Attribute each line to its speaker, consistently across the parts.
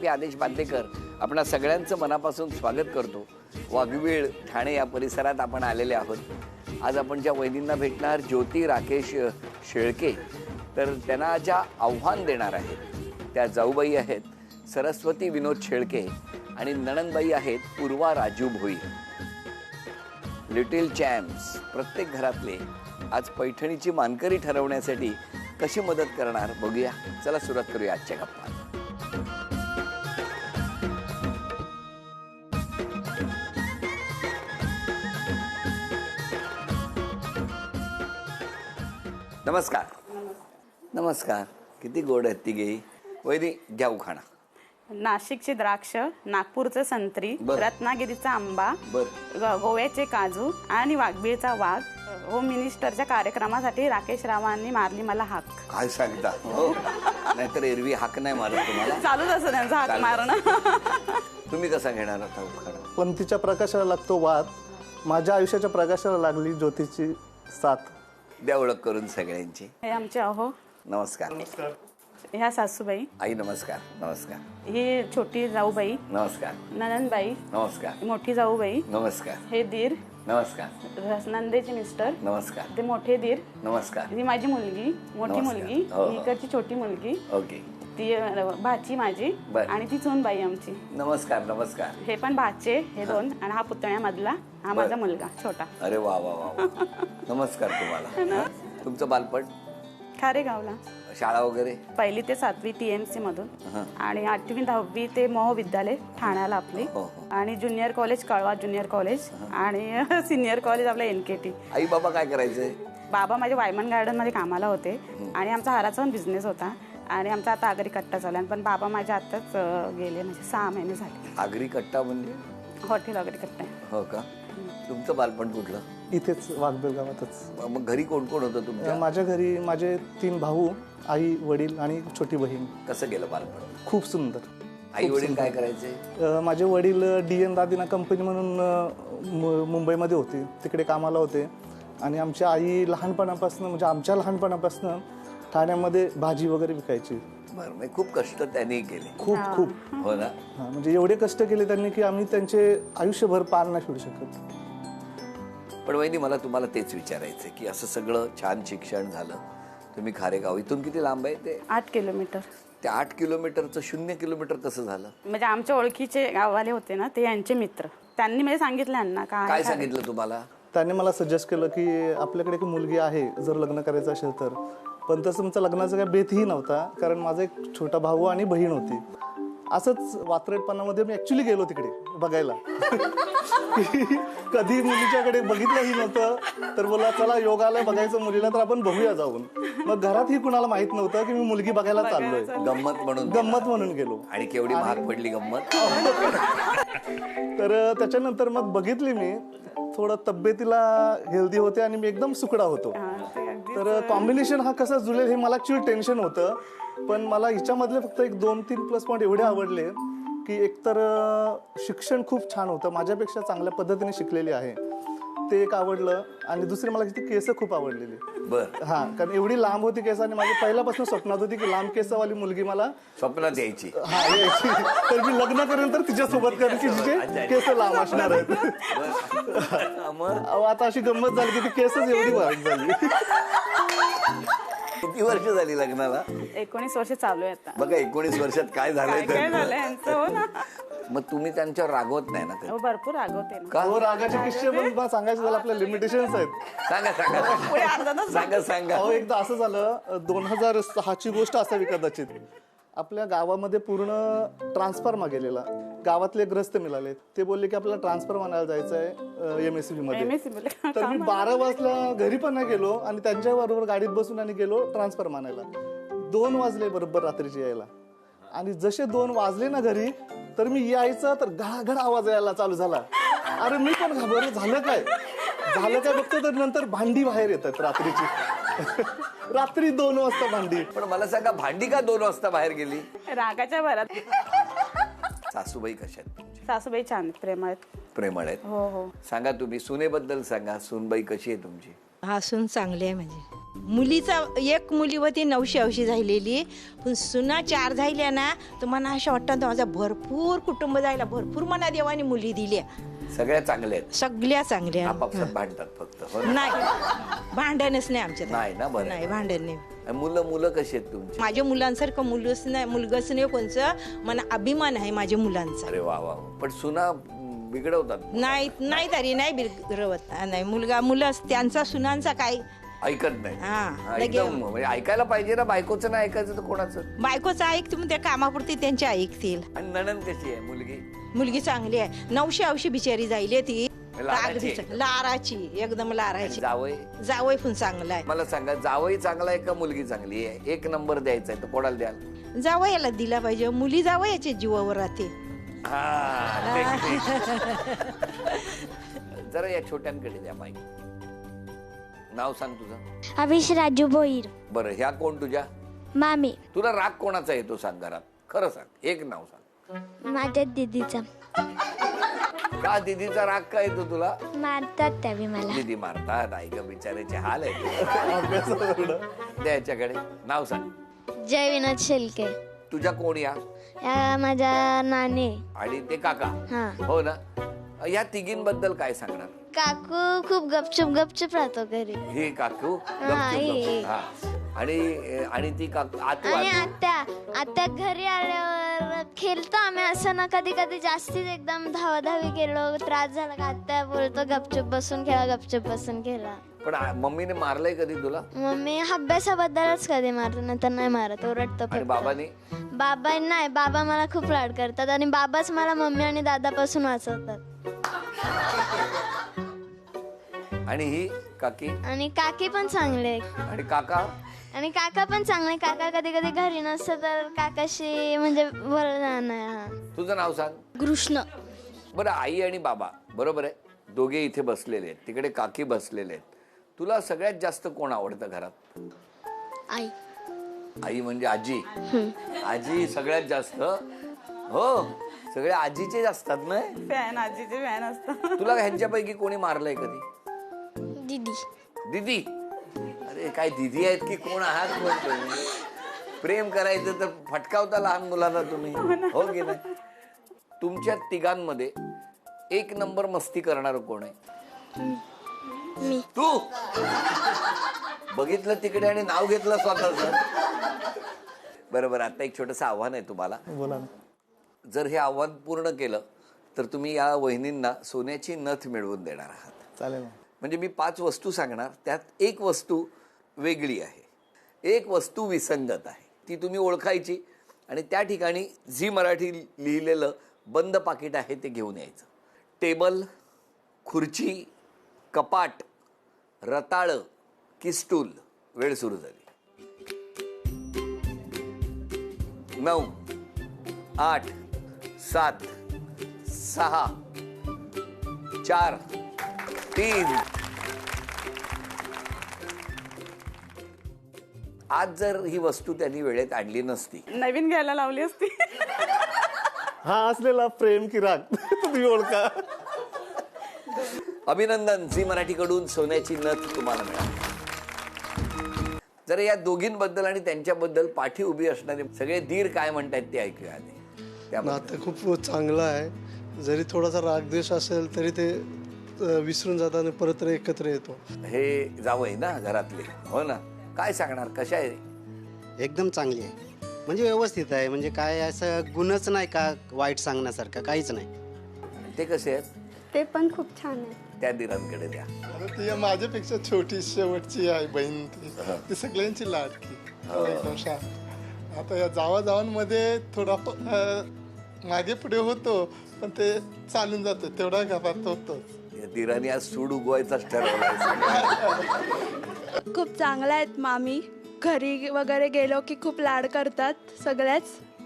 Speaker 1: मी आदेश बांदेकर आपणा सगळ्यांचं मनापासून स्वागत करतो. वाघवीळ ठाणे या परिसरात आपण आलेले आहोत. आज आपण ज्या वैदींना भेटणार ज्योती राकेश शेळके, तर त्यांना ज्या आव्हान देणार आहेत त्या जाऊबाई आहेत सरस्वती विनोद शेळके आणि नणंदबाई आहेत पूर्वा राजू भोई. लिटिल चॅम्प्स प्रत्येक घरातले आज पैठणीची मानकरी ठरवण्यासाठी कशी मदत करणार बघूया. चला सुरुवात करूया आजच्या गप्पा. नमस्कार. नमस्कार. किती गोड आहेत तिघे. वैदी घ्या उखाणा.
Speaker 2: नाशिकची द्राक्ष, नागपूरचं संत्री, रत्नागिरीचा आंबा, गोव्याचे काजू आणि वाघबीळचा वाघ. होम मिनिस्टरच्या कार्यक्रमासाठी राकेश रावांनी मारली मला हाक.
Speaker 1: काय सांगता. हो, नाहीतर एरवी हाक नाही मारत तुम्हाला.
Speaker 2: चालूच असं त्यांचा हाक मारणं.
Speaker 1: तुम्ही कसा घेणार आता उखाणा.
Speaker 3: पंथीच्या प्रकाशाला लागतो वाद, माझ्या आयुष्याच्या प्रकाशाला लागली ज्योतीची साथ.
Speaker 1: द्या ओळख करून सगळ्यांची.
Speaker 2: हे आमचे अहो.
Speaker 1: नमस्कार.
Speaker 2: ह्या सासूबाई.
Speaker 1: आई नमस्कार. नमस्कार.
Speaker 2: ही छोटी जाऊबाई.
Speaker 1: नमस्कार.
Speaker 2: ननंदबाई.
Speaker 1: नमस्कार.
Speaker 2: मोठी जाऊबाई.
Speaker 1: नमस्कार.
Speaker 2: हे दीर.
Speaker 1: नमस्कार.
Speaker 2: नंदेचे मिस्टर.
Speaker 1: नमस्कार.
Speaker 2: ते मोठे दीर.
Speaker 1: नमस्कार.
Speaker 2: ही माझी मुलगी, मोठी मुलगी. इकडची छोटी मुलगी.
Speaker 1: ओके.
Speaker 2: ती भाची माझी आणि ती सूनबाई आमची.
Speaker 1: नमस्कार. नमस्कार.
Speaker 2: हे पण भाचे हे दोन आणि हा पुतण्यामधला हा माझा मुलगा छोटा.
Speaker 1: अरे वा वा वा. नमस्कार तुम्हाला. तुमचं बालपण
Speaker 2: खारेगावला.
Speaker 1: शाळा वगैरे.
Speaker 2: 1ली ते 7वी TMC मधून आणि 8वी 10वी ते मोह विद्यालय ठाण्याला आपली. आणि ज्युनियर कॉलेज कळवा ज्युनियर कॉलेज आणि सिनियर कॉलेज आपला NKT.
Speaker 1: आई बाबा काय करायचंय.
Speaker 2: बाबा माझे वायमन गार्डन मध्ये कामाला होते आणि आमचा हाराचा पण बिझनेस होता आणि आमचा आता आगरी कट्टा चालला. पण बाबा माझ्या आताच गेले, म्हणजे 6 महिने झाले.
Speaker 1: आगरी कट्टा म्हणजे
Speaker 2: हॉटेल आगरी कट्टा.
Speaker 1: हो का. तुमचं बालपण कुठलं.
Speaker 3: इथेच वाघबीळ गावातच.
Speaker 1: मग घरी कोण कोण होतं तुमच्या.
Speaker 3: माझ्या घरी माझे 3 भाऊ, आई वडील आणि छोटी बहीण.
Speaker 1: कसं गेलं बालपण.
Speaker 3: खूप सुंदर.
Speaker 1: आई वडील काय करायचे.
Speaker 3: माझे वडील DN दादिना कंपनी म्हणून मुंबईमध्ये होते, तिकडे कामाला होते. आणि आमच्या आई लहानपणापासून, म्हणजे आमच्या लहानपणापासून ठाण्यामध्ये भाजी वगैरे विकायची.
Speaker 1: बरं. म्हणजे खूप कष्ट त्यांनी केले.
Speaker 3: खूप खूप.
Speaker 1: हो ना.
Speaker 3: म्हणजे एवढे कष्ट केले त्यांनी की आम्ही त्यांचे आयुष्यभर पार नाही सोडू शकत.
Speaker 1: पण वहिनी मला तुम्हाला तेच विचारायचं की असं सगळं छान शिक्षण झालं, तुम्ही खारेगाव इथून किती लांब आहे ते.
Speaker 2: 8 किलोमीटर.
Speaker 1: ते 8 किलोमीटरचं 0 किलोमीटर कसं झालं.
Speaker 2: म्हणजे आमच्या ओळखीचे गाववाले होते ना, ते यांचे मित्र. त्यांनी म्हणजे सांगितलं यांना
Speaker 1: काय सांगितलं तुम्हाला.
Speaker 3: त्यांनी मला सजेस्ट केलं की आपल्याकडे एक मुलगी आहे, जर लग्न करायचं असेल तर. पण तसं तुमचं लग्नाचा काही बेतही नव्हता, कारण माझा एक छोटा भाऊ आणि बहीण होती. असंच वात्रटपणामध्ये मी ऍक्च्युली गेलो तिकडे बघायला. कधी मुलीच्याकडे बघितलंही नव्हतं, तर बोला चला योगाला बघायचं मुलीला, तर आपण बघूया जाऊन. मग घरातही कुणाला माहित नव्हतं की मी मुलगी बघायला चाललोय. गंमत म्हणून गेलो.
Speaker 1: आणि केवढी महाग पडली गंमत.
Speaker 3: तर त्याच्यानंतर मग बघितली मी, थोडं तब्येतीला हेल्दी होते आणि मी एकदम सुकडा होतो. तर कॉम्बिनेशन हा कसा जुळेल हे मला ऍक्च्युअली टेन्शन होतं. पण मला हिच्यामधले फक्त एक 2-3 प्लस पॉईंट एवढे आवडले की एकतर शिक्षण खूप छान होतं, माझ्यापेक्षा चांगल्या पद्धतीने शिकलेली आहे, ते एक आवडलं. आणि दुसरी मला तिची केस खूप आवडलेली.
Speaker 1: बरं.
Speaker 3: हा, कारण एवढी लांब होती केस आणि माझी पहिल्यापासून स्वप्नात होती की लांब केसवाली मुलगी मला
Speaker 1: स्वप्नात यायची.
Speaker 3: हा यायची. तर मी लग्न करेन तर तिच्यासोबत करेन की तिचे केस लांब असणार आहेत. आता अशी गंमत झाली की ती केसच एवढी वाढ झाली.
Speaker 1: किती वर्ष झाली लग्नाला.
Speaker 2: 19 वर्ष चालू आहे आता.
Speaker 1: बघा 19 वर्षात काय झालंय.
Speaker 2: हो ना.
Speaker 1: मग तुम्ही त्यांच्यावर रागवत नाही ना.
Speaker 2: भरपूर रागवते ना.
Speaker 3: का रागाचे किस्से पण सांगायचे झालं, आपल्या लिमिटेशन्स आहेत.
Speaker 1: सांगा सांगा. सांगा.
Speaker 3: एकदा असं झालं, 2006ची गोष्ट असावी कदाचित. आपल्या गावामध्ये पूर्ण ट्रान्सफॉर्मा गेलेला. गावातले ग्रस्त मिळाले, ते बोलले की आपल्याला ट्रान्सफॉर्म आणायला जायचं आहे MSCB मध्ये. तर मी 12 वाजता घरी पण नाही गेलो आणि त्यांच्या बरोबर गाडीत बसून आणि गेलो ट्रान्सफॉर्म आणायला. 2 वाजले बरोबर रात्रीचे यायला. आणि जसे 2 वाजले ना घरी, तर मी यायचं तर घडाघड आवाज यायला चालू झाला. अरे मी पण घाबरलो, झालं काय बघतो, तर नंतर भांडी बाहेर येतात रात्रीची. रात्री 2 वाजता भांडी.
Speaker 1: पण मला सांगा, भांडी का 2 वाजता बाहेर गेली.
Speaker 2: रागाच्या भरात.
Speaker 1: सासूबाई कशा आहेत तुमची.
Speaker 2: सासूबाई छान
Speaker 1: प्रेमळ आहेत.
Speaker 2: हो हो.
Speaker 1: सांगा तुम्ही सुनेबद्दल सांगा. सूनबाई कशी आहे तुमची.
Speaker 4: हा सून चांगली आहे, म्हणजे मुलीचा एक मुली होती 900 झालेली, पण सुना 4 झाल्या ना तर मला असं वाटतं माझा भरपूर कुटुंब जायला, भरपूर मना देवाने मुली दिल्या,
Speaker 1: सगळ्या चांगल्या आहेत,
Speaker 4: सगळ्या चांगल्या.
Speaker 1: आपापसात भांडतात फक्त, हो ना?
Speaker 4: नाही भांडणच नाही आमच्यात.
Speaker 1: नाही ना, बरं.
Speaker 4: नाही भांडण नाही.
Speaker 1: आणि मुलं कशी आहेत तुमची?
Speaker 4: माझ्या मुलांसारखं मुलगंच नाही कोणचं. मला अभिमान आहे माझ्या मुलांचा.
Speaker 1: अरे वा वा. पण सुना बिघडवतात?
Speaker 4: नाही तरी नाही बिरवत नाही. मुलं त्यांचा सुनांचा काय
Speaker 1: ऐकत नाही.
Speaker 4: हा,
Speaker 1: एकदम म्हणजे ऐकायला पाहिजे ना, बायकोचं नाही ऐकायचं तर कोणाचं?
Speaker 4: बायकोचं ऐक, तुम्ही त्या कामापुरती त्यांची ऐकतील.
Speaker 1: आणि नणंद कशी आहे?
Speaker 4: मुलगी चांगली आहे. 900 बिचारी जायली ती,
Speaker 1: लाडाची?
Speaker 4: लाराची, एकदम लाराची.
Speaker 1: जावई
Speaker 4: पण चांगला आहे.
Speaker 1: मला सांगा, जावई चांगला आहे का मुलगी चांगली आहे? एक नंबर द्यायचा आहे तर कोणाला द्याल?
Speaker 4: जावयाला दिला पाहिजे. मुली जावयाच्या जीवावर राहते.
Speaker 1: जरा या छोट्यांकडे द्या माईक. नाव सांग तुझं.
Speaker 5: अभिष राजू भोईर.
Speaker 1: बरं, ह्या कोण तुझ्या?
Speaker 5: मामी.
Speaker 1: तुला राग कोणाचा येतो सांग घरात? खरं सांग, एक नाव सांग.
Speaker 5: माझ्या दीदीचा.
Speaker 1: का दीदीचा राग काय येतो तुला?
Speaker 5: मारतात त्यावी मला.
Speaker 1: दीदी मारतात? आई ग, बिचाराचे हाल आहे. द्याच्याकडे नाव सांग.
Speaker 5: जय विनोद शेलके.
Speaker 1: तुझ्या कोण या?
Speaker 5: माझ्या नानी.
Speaker 1: आणि ते काका?
Speaker 5: हा.
Speaker 1: हो ना. या तिघींबद्दल काय सांगणार?
Speaker 5: काकू खूप गपचूप राहतो घरी.
Speaker 1: ही काकू
Speaker 5: ही.
Speaker 1: हा. आणि ती काकू
Speaker 5: आणि आत्या घरी आल्यावर खेळतो आम्ही. असं ना कधी कधी जास्तीच एकदम धावाधावी केलो, त्रास झाला का आत्या बोलतो गपचूप बसून खेळा.
Speaker 1: पण मम्मीने मारलंय कधी तुला?
Speaker 5: मम्मी अभ्यासाबद्दलच कधी मारतो, नंतर नाही मारत, ओरडतो.
Speaker 1: आणि बाबांनी?
Speaker 5: बाबा नाही, बाबा मला खूप लाड करतात आणि बाबाच मला मम्मी आणि दादापासून वाचवतात.
Speaker 1: आणि ही काकी?
Speaker 5: आणि काकी पण चांगले.
Speaker 1: आणि काका?
Speaker 5: आणि काका पण चांगले. काका कधी कधी घरी नसतं तर काकाशी म्हणजे बरं.
Speaker 1: तुझं नाव सांग.
Speaker 5: कृष्ण.
Speaker 1: बरं, आई आणि बाबा बरोबर आहे, दोघे इथे बसलेले आहेत, तिकडे काकी बसलेले आहेत. तुला सगळ्यात जास्त कोण आवडतं घरात?
Speaker 5: आई.
Speaker 1: आई म्हणजे आजी? आजी सगळ्यात जास्त? हो, सगळे आजीचे असतात ना.
Speaker 2: फॅन, आजीचे फॅन असतात.
Speaker 1: तुला ह्यांच्यापैकी कोणी मारलंय कधी? दीदी. अरे काय दीदी आहेत की कोण आहात म्हणतो? प्रेम करायचं तर फटकावता लहान मुलांना तुम्ही, हो की नाही? तुमच्या तिघांमध्ये एक नंबर मस्ती करणार कोण आहे?
Speaker 5: मी.
Speaker 1: तू? बघितलं तिकडे आणि नाव घेतलं स्वतःच. बरोबर. आता एक छोटस आव्हान आहे तुम्हाला.
Speaker 3: बोला ना.
Speaker 1: जर हे आव्हान पूर्ण केलं तर तुम्ही या वहिनींना सोन्याची नथ मिळवून देणार आहात.
Speaker 3: चालेल ना.
Speaker 1: म्हणजे मी 5 वस्तू सांगणार, त्यात एक वस्तू वेगळी आहे, एक वस्तू विसंगत आहे. ती तुम्ही ओळखायची आणि त्या ठिकाणी झी मराठी लिहिलेलं बंद पाकिट आहे ते घेऊन यायचं. टेबल, खुर्ची, कपाट, रताळ की स्टूल? वेळ सुरू झाली. 9, 8, 7, 6, 4, 3. आज जर ही वस्तू त्यांनी वेळेत आणली नसती,
Speaker 2: नवीन घ्यायला लावली असती.
Speaker 3: हा असलेला प्रेम की राग तुम्ही ओळखा.
Speaker 1: अभिनंदन. झी मराठीकडून सोन्याची नथ तुम्हाला मिळाली. जरा या दोघींबद्दल आणि त्यांच्याबद्दल पाठी उभी असणारे सगळे धीर काय म्हणतात ते ऐकूया आधी.
Speaker 6: नातं खूप चांगलं आहे. जरी थोडासा रागद्वेष असेल तरी ते विसरून जातात आणि परत एकत्र येतो.
Speaker 1: हे जावई ना घरातले, हो ना? काय सांगणार, कशा आहे?
Speaker 7: एकदम चांगली आहे, म्हणजे व्यवस्थित आहे. म्हणजे काय असं गुणच नाही का वाईट सांगण्यासारखं, काहीच नाही.
Speaker 1: ते कसे आहेत?
Speaker 5: ते पण खूप छान आहे.
Speaker 1: त्या दिरांकडे द्या.
Speaker 6: ती माझ्यापेक्षा छोटी शेवटची आहे बहीण. ती सगळ्यांची लाडकी, एकदम शांत. आता या जावांमध्ये थोडा मागे पुढे होतो, पण ते चालून जातो, तेवढा घाबरत होतो.
Speaker 1: दिरांनी आज सूड उगवायचाच ठरवलाय.
Speaker 8: खूप चांगल्या आहेत मामी. घरी वगैरे गेलो की खूप लाड करतात सगळ्याच.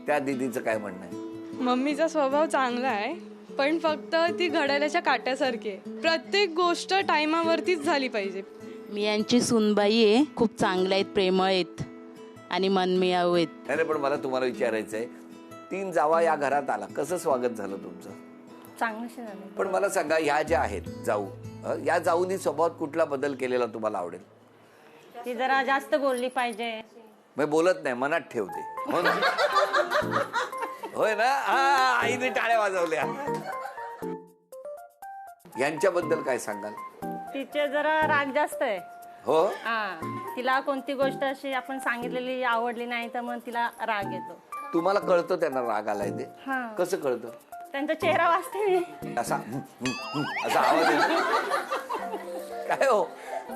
Speaker 1: त्या दीदीचं काय म्हणणं आहे?
Speaker 9: मम्मीचा स्वभाव चांगला आहे, पण फक्त ती घड्याळाच्या काट्यासारखी आहे. प्रत्येक गोष्ट टायमावरतीच झाली पाहिजे.
Speaker 10: मी यांची सुनबाई आहे. खूप चांगल्या आहेत, प्रेमळ आहेत आणि मनमिळाऊ आहेत.
Speaker 1: नाही, पण मला तुम्हाला विचारायचं आहे, 3 जावा या घरात आला, कसं स्वागत झालं तुमचं?
Speaker 5: चांगलं झालं.
Speaker 1: पण मला सांगा, ह्या ज्या आहेत जाऊ, या जाऊनी स्वभावात कुठला बदल केलेला तुम्हाला आवडेल?
Speaker 11: ती जरा जास्त बोलली पाहिजे.
Speaker 1: मी बोलत नाही, मनात ठेवते. हो ना? होय ना? हा, आईने टाळ्या वाजवल्या. यांच्याबद्दल काय सांगाल?
Speaker 11: तिचे जरा राग जास्त आहे.
Speaker 1: हो,
Speaker 11: तिला कोणती गोष्ट अशी आपण सांगितलेली आवडली नाही तर मग तिला राग येतो.
Speaker 1: तुम्हाला कळतं त्यांना राग आलाय ते? कसं कळतं?
Speaker 11: त्यांचा चेहरा वाचते मी.
Speaker 1: असा असा आवाज येतो. काय हो,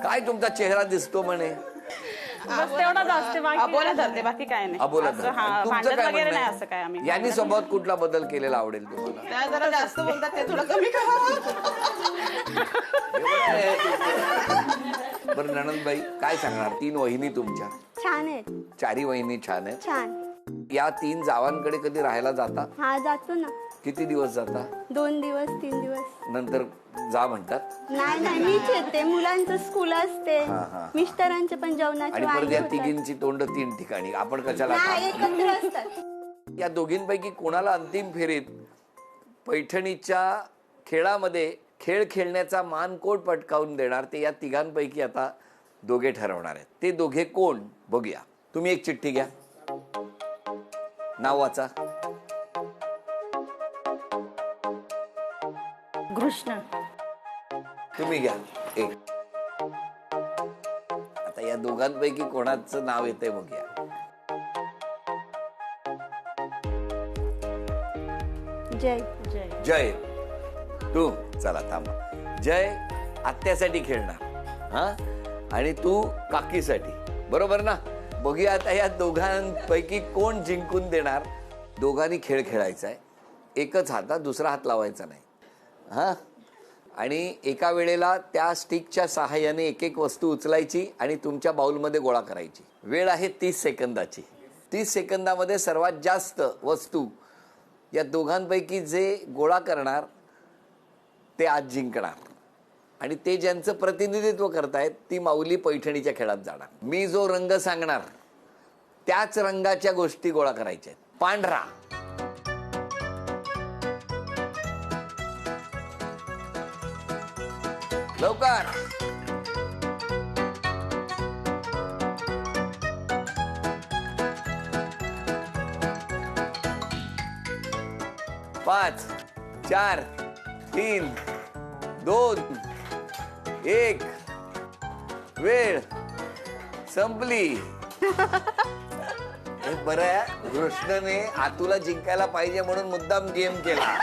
Speaker 1: काय तुमचा चेहरा दिसतो म्हणे?
Speaker 2: बस तेवढाच असते, अबोला धरते, बाकी काय नाही.
Speaker 1: अबोला
Speaker 2: असं,
Speaker 1: धरते.
Speaker 2: हा,
Speaker 1: तुमचं
Speaker 2: भांडण
Speaker 1: काय
Speaker 2: वगैरे
Speaker 1: म्हणणं
Speaker 2: नाही
Speaker 1: आहे?
Speaker 2: असं काय आम्ही.
Speaker 1: यांनी स्वभावात कुठला बदल केलेला आवडेल तुम्हाला?
Speaker 2: त्या जरा जास्त बोलतात, ते थोडं कमी करा.
Speaker 1: बरं नणंदबाई, काय सांगणार? 3 वहिनी तुमच्या
Speaker 5: छान आहेत.
Speaker 1: 4ही वहिनी छान आहेत.
Speaker 5: छान.
Speaker 1: या 3 जावांकडे कधी राहायला जाता?
Speaker 5: हा, जातो ना.
Speaker 1: किती दिवस जाता?
Speaker 5: 2 दिवस 3 दिवस.
Speaker 1: नंतर जा म्हणतात?
Speaker 5: नाही मीच येते. मुलांचं स्कूल असते, मिस्टरांचे पण जेवणाचे
Speaker 1: आणि परत
Speaker 5: वांदे
Speaker 1: या
Speaker 5: होतात.
Speaker 1: तिघींची तोंड 3 ठिकाणी. आपण कशाला?
Speaker 5: नाही, एकत्र असतात.
Speaker 1: या दोघींपैकी कोणाला अंतिम फेरीत पैठणीच्या खेळामध्ये खेळ खेळण्याचा मानकोट पटकावून देणार ते या तिघांपैकी आता दोघे ठरवणार आहेत. ते दोघे कोण बघूया. तुम्ही एक चिठ्ठी घ्या, नाव वाचा.
Speaker 11: कृष्ण.
Speaker 1: तुम्ही घ्या एक. आता या दोघांपैकी कोणाचं नाव येतंय बघूया.
Speaker 5: जय.
Speaker 11: जय.
Speaker 1: जय. तू चला थांबा. जय आत्यासाठी खेळणार, हा, आणि तू काकीसाठी, बरोबर ना? बघूया आता या दोघांपैकी कोण जिंकून देणार. दोघांनी खेळ खेळायचा आहे. एकच हात, दुसरा हात लावायचा नाही, हा. आणि एका वेळेला त्या स्टिकच्या सहाय्याने एक वस्तू उचलायची आणि तुमच्या बाउलमध्ये गोळा करायची. वेळ आहे 30 सेकंदाची. 30 सेकंदामध्ये सर्वात जास्त वस्तू या दोघांपैकी जे गोळा करणार ते आज जिंकणार. आणि ते ज्यांचं प्रतिनिधित्व करतायत ती माऊली पैठणीच्या खेळात जाणार. मी जो रंग सांगणार त्याच रंगाच्या गोष्टी गोळा करायच्या आहेत. पांढरा, लवकर. पाच, 4, 3, 2, 1. वेळ संपली. बरं आहे, कृष्णने आतूला जिंकायला पाहिजे म्हणून मुद्दाम गेम केला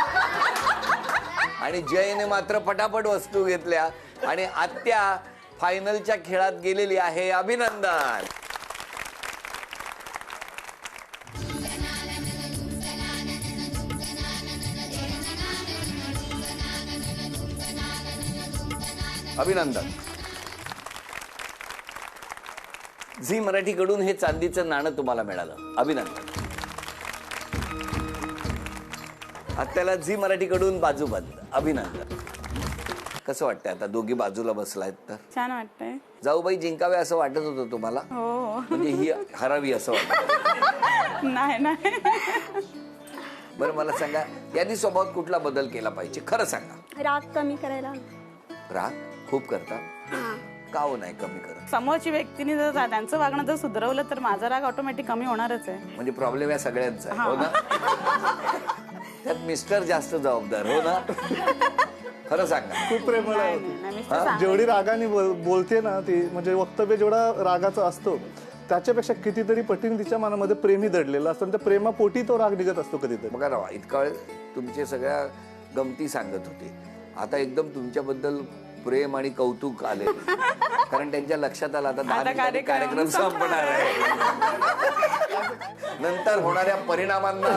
Speaker 1: आणि जयने मात्र पटापट वस्तू घेतल्या आणि आत्या फायनलच्या खेळात गेलेली आहे. अभिनंदन. अभिनंदन. झी मराठीकडून हे चांदीचं नाणं तुम्हाला मिळालं. अभिनंदन. आत्याला झी मराठीकडून बाजूबंद. अभिनंदन. कसं वाटतंय आता दोघी बाजूला बसलायत तर?
Speaker 2: छान वाटतंय.
Speaker 1: जाऊबाई जिंकावे असं वाटत होतं तुम्हाला?
Speaker 2: हो.
Speaker 1: म्हणजे ही हरावी असं वाटत?
Speaker 2: नाही.
Speaker 1: बरं मला सांगा, यांनी स्वभावात कुठला बदल केला पाहिजे खरं सांगा.
Speaker 5: राग कमी करायला.
Speaker 1: राग खूप करता का हो? नाही कमी करत.
Speaker 2: समोरची व्यक्तीने जर त्यांचं वागणं जर सुधरवलं तर माझा राग ऑटोमॅटिक कमी होणारच आहे.
Speaker 1: म्हणजे प्रॉब्लेम या सगळ्यांचा आहे, हो ना? त्यात मिस्टर जास्त जबाबदार, हो ना? खरं सांगा.
Speaker 3: खूप प्रेमळ आहे. जेवढी रागाने बोलते ना ती, म्हणजे वक्तव्य जेवढा रागाचं असतो त्याच्यापेक्षा कितीतरी पटीने तिच्या मनामध्ये प्रेमही दडलेलं असतं. त्या प्रेमापोटी तो राग निघत असतो कधीतरी.
Speaker 1: बघा ना, इतका वेळ तुमचे सगळ्या गमती सांगत होते, आता एकदम तुमच्याबद्दल प्रेम आणि कौतुक आले. कारण त्यांच्या लक्षात आलं आता 10 मिनिटांनी कार्यक्रम संपणार आहे. नंतर होणाऱ्या परिणामांना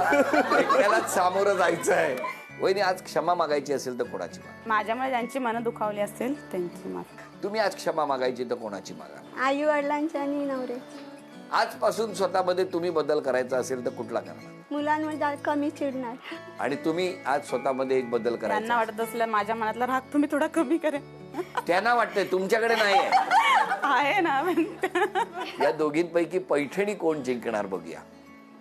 Speaker 1: एकट्यालाच सामोरं जायचं आहे. वहिनी, आज क्षमा मागायची असेल तर कोणाची मागा?
Speaker 2: माझ्यामुळे ज्यांची मनं दुखावली असेल त्यांची मागा.
Speaker 1: तुम्ही आज क्षमा मागायची तर कोणाची मागा?
Speaker 5: आई वडिलांची आणि नवरे.
Speaker 1: आजपासून स्वतःमध्ये तुम्ही बदल करायचा असेल तर कुठला करणार?
Speaker 5: मुलांवर कमी चिडणार.
Speaker 1: आणि तुम्ही आज स्वतःमध्ये एक बदल करायचा?
Speaker 2: त्यांना वाटत असलं माझ्या मनातला राग तुम्ही थोडा कमी करा.
Speaker 1: त्यांना वाटतंय, तुमच्याकडे नाही
Speaker 2: आहे ना.
Speaker 1: या दोघींपैकी पैठणी कोण जिंकणार बघूया.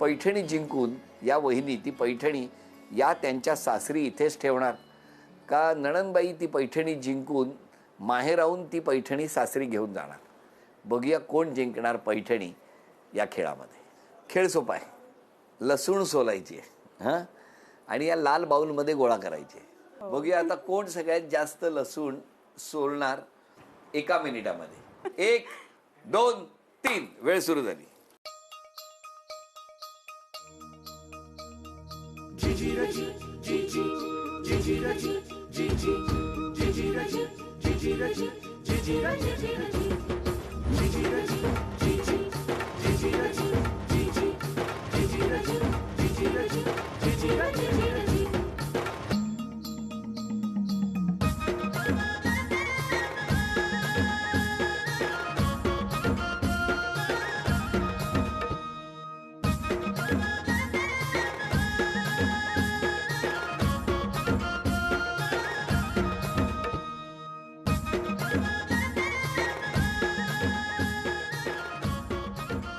Speaker 1: पैठणी जिंकून या वहिनी ती पैठणी या त्यांच्या सासरी इथेच ठेवणार का नणंदबाई ती पैठणी जिंकून माहेराहून ती पैठणी सासरी घेऊन जाणार? बघूया कोण जिंकणार पैठणी या खेळामध्ये. खेळ सोपा आहे. लसूण सोलायची आहे हां, आणि या लाल बाउलमध्ये गोळा करायचे. बघूया आता कोण सगळ्यात जास्त लसूण सोलणार एका मिनिटामध्ये. 1 2 3 वेळ सुरू झाली.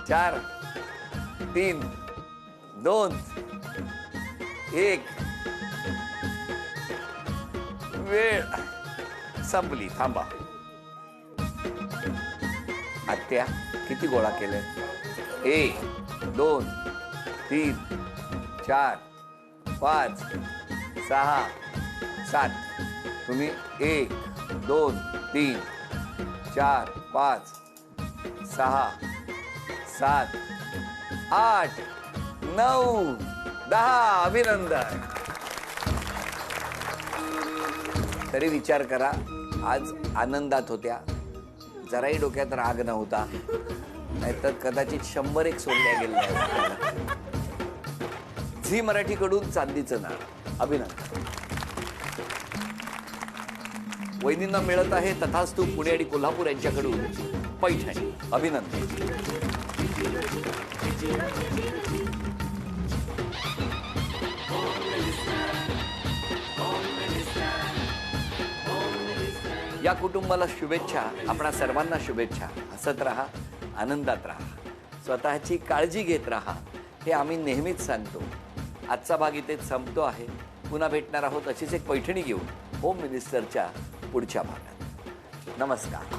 Speaker 1: चार 3 2 1 वेळ संपली. थांबा. आत्या किती गोळा केले? 1 2 3 4 5 6 7. तुम्ही 1 2 3 4 5 6 7 8 9 10. अभिनंदन. तरी विचार करा, आज आनंदात होत्या, जराही डोक्यात राग नव्हता, नाहीतर कदाचित 101 सोडल्या गेल्या असत्या. झी मराठीकडून चांदीचं नाणं. अभिनंदन. वैनींना मिळत आहे तथास्तु पुणे आणि कोल्हापूर यांच्याकडून पैठणी. अभिनंदन. या कुटुंबाला शुभेच्छा. आपणा सर्वांना शुभेच्छा. हसत राहा, आनंदात राहा, स्वतःची काळजी घेत राहा, हे आम्ही नेहमीच सांगतो. आजचा भाग इथेच संपतो आहे. पुन्हा भेटणार आहोत अशीच एक पैठणी घेऊन होम मिनिस्टरच्या पुढच्या भागात. नमस्कार.